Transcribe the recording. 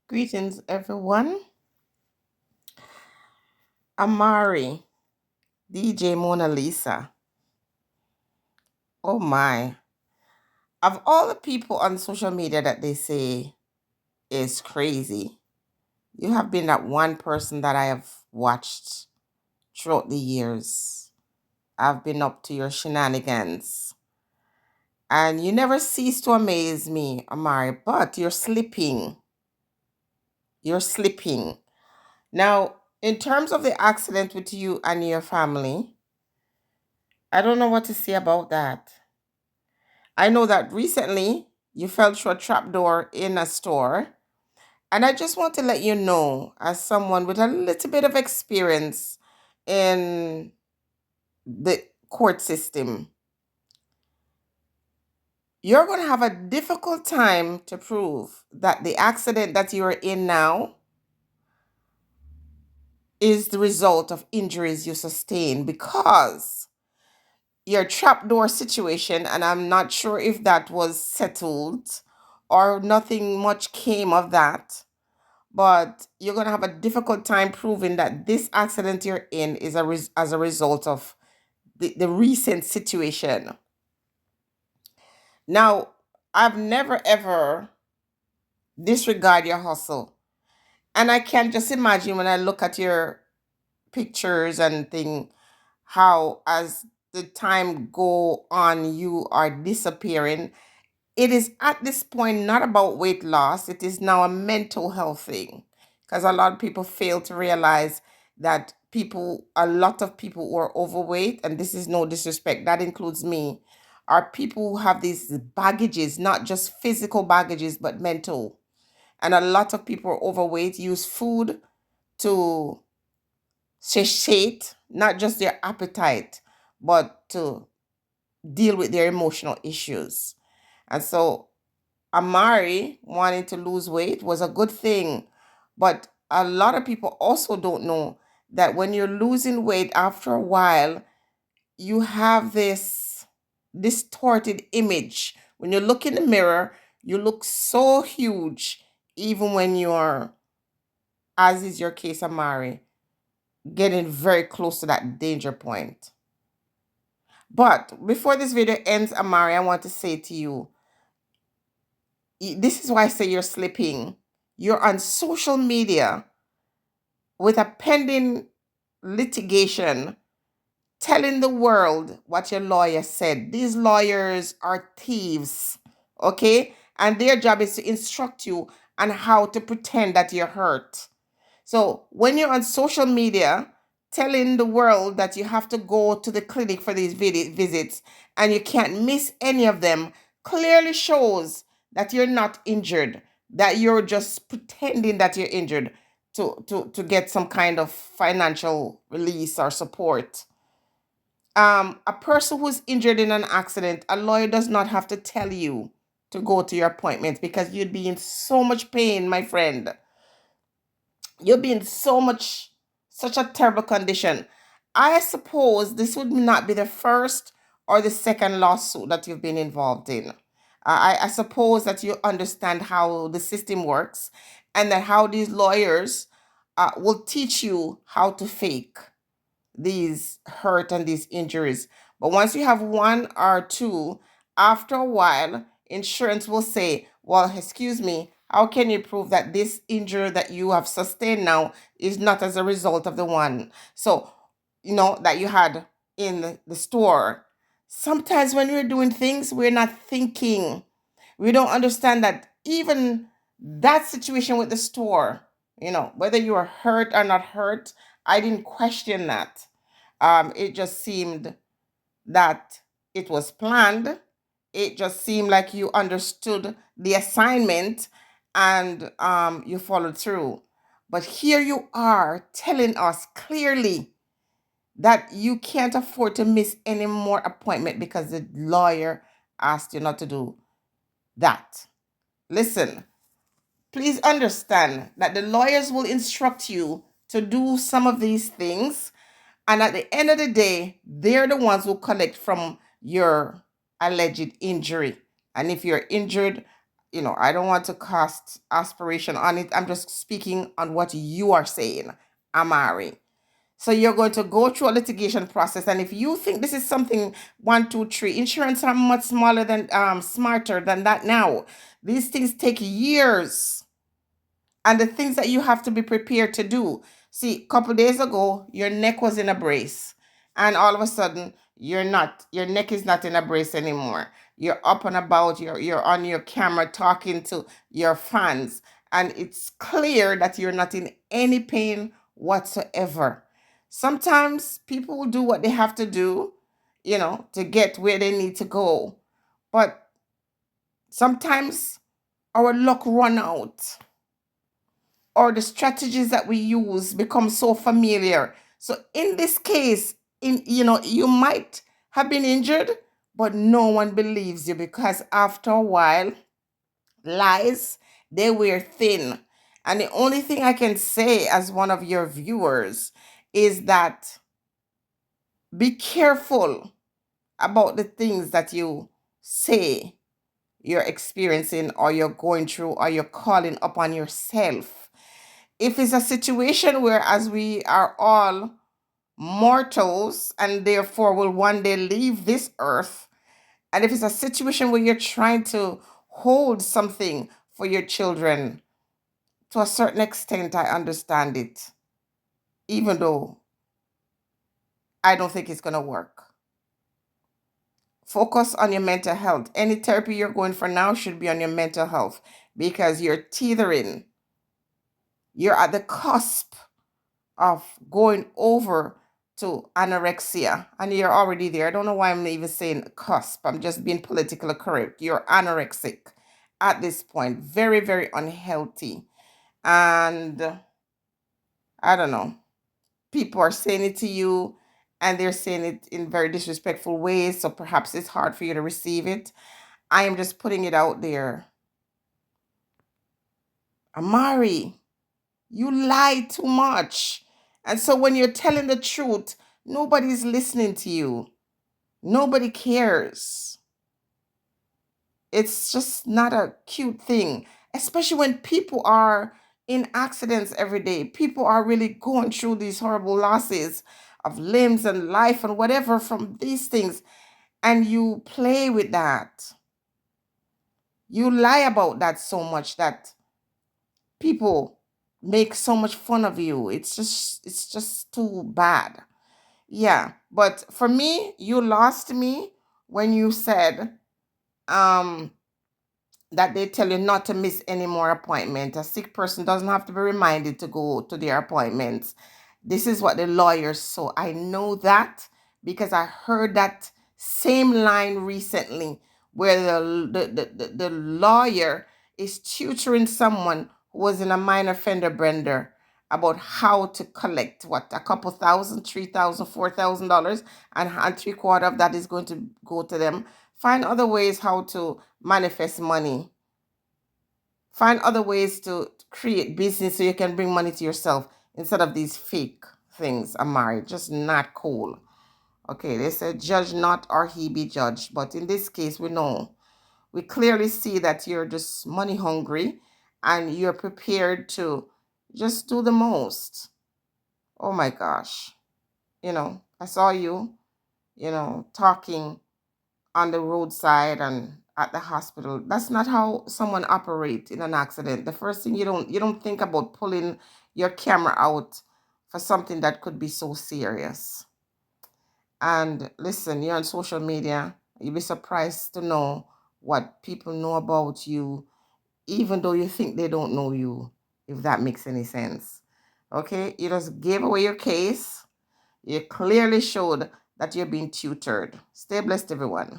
Greetings, everyone. Amari, DJ Mona Lisa. Oh my. Of all the people on social media that they say is crazy, you have been that one person that I have watched throughout the years. I've been up to your shenanigans. And you never cease to amaze me, Amari, but you're slipping. You're slipping. Now, in terms of the accident with you and your family, I don't know what to say about that. I know that recently you fell through a trapdoor in a store, and I just want to let you know, as someone with a little bit of experience in the court system, you're going to have a difficult time to prove that the accident that you are in now is the result of injuries you sustained because your trapdoor situation, and I'm not sure if that was settled or nothing much came of that, but you're going to have a difficult time proving that this accident you're in is as a result of the recent situation. Now, I've never ever disregard your hustle. And I can just imagine when I look at your pictures and think how as the time go on you are disappearing. It is at this point not about weight loss, it is now a mental health thing. Because a lot of people fail to realize that a lot of people who are overweight, and this is no disrespect, that includes me, are people who have these baggages, not just physical baggages, but mental. And a lot of people who are overweight use food to satiate not just their appetite, but to deal with their emotional issues. And so Amari wanting to lose weight was a good thing. But a lot of people also don't know that when you're losing weight after a while, you have this distorted image. When you look in the mirror, you look so huge, even when you're, as is your case, Amari, getting very close to that danger point. But before this video ends, Amari, I want to say to you, this is why I say you're slipping. You're on social media with a pending litigation telling the world what your lawyer said. These lawyers are thieves, okay? And their job is to instruct you on how to pretend that you're hurt. So when you're on social media telling the world that you have to go to the clinic for these visits and you can't miss any of them, clearly shows that you're not injured, that you're just pretending that you're injured to get some kind of financial release or support. A person who's injured in an accident, a lawyer does not have to tell you to go to your appointment because you'd be in so much pain, my friend. You'll be in such a terrible condition. I suppose this would not be the first or the second lawsuit that you've been involved in. I suppose that you understand how the system works and that how these lawyers will teach you how to fake these hurt and these injuries. But once you have one or two, after a while, insurance will say, well, excuse me, how can you prove that this injury that you have sustained now is not as a result of the one? So, that you had in the store. Sometimes when we're doing things, we're not thinking. We don't understand that even that situation with the store, whether you are hurt or not hurt, I didn't question that. It just seemed that it was planned. It just seemed like you understood the assignment and you followed through. But here you are telling us clearly that you can't afford to miss any more appointment because the lawyer asked you not to do that. Listen, please understand that the lawyers will instruct you to do some of these things. And at the end of the day, they're the ones who collect from your alleged injury. And if you're injured, I don't want to cast aspiration on it. I'm just speaking on what you are saying, Amari. So you're going to go through a litigation process, and if you think this is something one, two, three, insurance are much smarter than that now. These things take years, and the things that you have to be prepared to do. See, a couple days ago, your neck was in a brace, and all of a sudden, your neck is not in a brace anymore. You're up and about, you're on your camera talking to your fans, and it's clear that you're not in any pain whatsoever. Sometimes people will do what they have to do, to get where they need to go. But sometimes our luck run out, or the strategies that we use become so familiar. So in this case, you might have been injured, but no one believes you, because after a while, lies, they wear thin. And the only thing I can say as one of your viewers is that be careful about the things that you say you're experiencing, or you're going through, or you're calling upon yourself. If it's a situation where, as we are all mortals and therefore will one day leave this earth, and if it's a situation where you're trying to hold something for your children, to a certain extent, I understand it, even though I don't think it's going to work. Focus on your mental health. Any therapy you're going for now should be on your mental health, because you're teetering, you're at the cusp of going over to anorexia, and you're already there. I don't know why I'm even saying cusp. I'm just being politically correct. You're anorexic at this point. Very, very unhealthy. And I don't know. People are saying it to you, and they're saying it in very disrespectful ways. So perhaps it's hard for you to receive it. I am just putting it out there. Amari, you lie too much. And so when you're telling the truth, nobody's listening to you. Nobody cares. It's just not a cute thing, especially when people are in accidents every day. People are really going through these horrible losses of limbs and life and whatever from these things, and you play with that. You lie about that so much that people make so much fun of you. It's just too bad. Yeah, but for me, you lost me when you said um that they tell you not to miss any more appointment. A sick person doesn't have to be reminded to go to their appointments. This is what the lawyers, so I know that because I heard that same line recently, where the lawyer is tutoring someone who was in a minor fender bender about how to collect what, a couple thousand, $3,000, $4,000, and three-quarter of that is going to go to them. Find other ways how to manifest money. Find other ways to create business so you can bring money to yourself instead of these fake things, Amari. Just not cool. Okay, they said judge not or he be judged. But in this case, we know. We clearly see that you're just money hungry and you're prepared to just do the most. Oh my gosh. I saw you, talking on the roadside and at the hospital. That's not how someone operates in an accident. The first thing, you don't think about pulling your camera out for something that could be so serious. And listen, you're on social media. You'll be surprised to know what people know about you, even though you think they don't know you, if that makes any sense. Okay? You just gave away your case. You clearly showed that you're being tutored. Stay blessed, everyone.